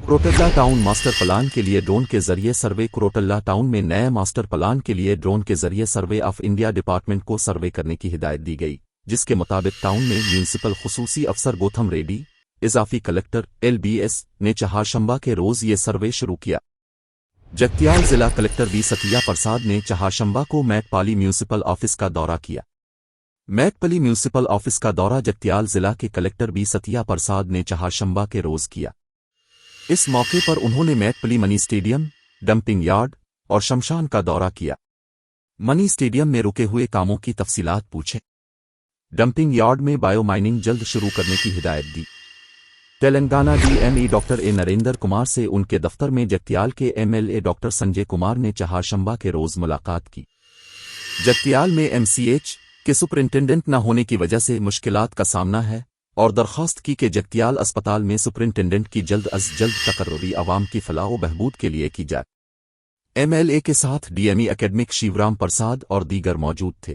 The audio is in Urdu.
کروٹلہ ٹاؤن ماسٹر پلان کے لیے ڈرون کے ذریعے سروے کروٹلہ ٹاؤن میں نئے ماسٹر پلان کے لیے ڈرون کے ذریعے سروے آف انڈیا ڈپارٹمنٹ کو سروے کرنے کی ہدایت دی گئی، جس کے مطابق ٹاؤن میں میونسپل خصوصی افسر گوتھم ریڈی، اضافی کلکٹر LBS نے چہارشنبہ کے روز یہ سروے شروع کیا۔ جگتیال ضلع کلکٹر وی ستیہ پرساد نے چہارشنبہ کو میک پالی میونسپل آفس کا دورہ کیا۔ میک پلی میونسپل آفس کا دورہ جگتیال ضلع کے کلکٹر وی ستیہ پرساد نے چہارشنبہ کے روز کیا۔ اس موقع پر انہوں نے میک پلی منی اسٹیڈیم، ڈمپنگ یارڈ اور شمشان کا دورہ کیا۔ منی اسٹیڈیم میں رکے ہوئے کاموں کی تفصیلات پوچھیں۔ ڈمپنگ یارڈ میں بایو مائننگ جلد شروع کرنے کی ہدایت دی۔ تلنگانہ DME ڈاکٹر نریندر کمار سے ان کے دفتر میں جگتیال کے MLA ڈاکٹر سنجے کمار نے چہارشنبہ کے روز ملاقات کی۔ جگتیال میں MCH کے سپرنٹینڈنٹ نہ ہونے کی وجہ سے مشکلات کا سامنا ہے اور درخواست کی کہ جگتیال اسپتال میں سپرنٹینڈنٹ کی جلد از جلد تقرری عوام کی فلاح و بہبود کے لیے کی جائے۔ MLA کے ساتھ DME اکیڈمک شیورام پرساد اور دیگر موجود تھے۔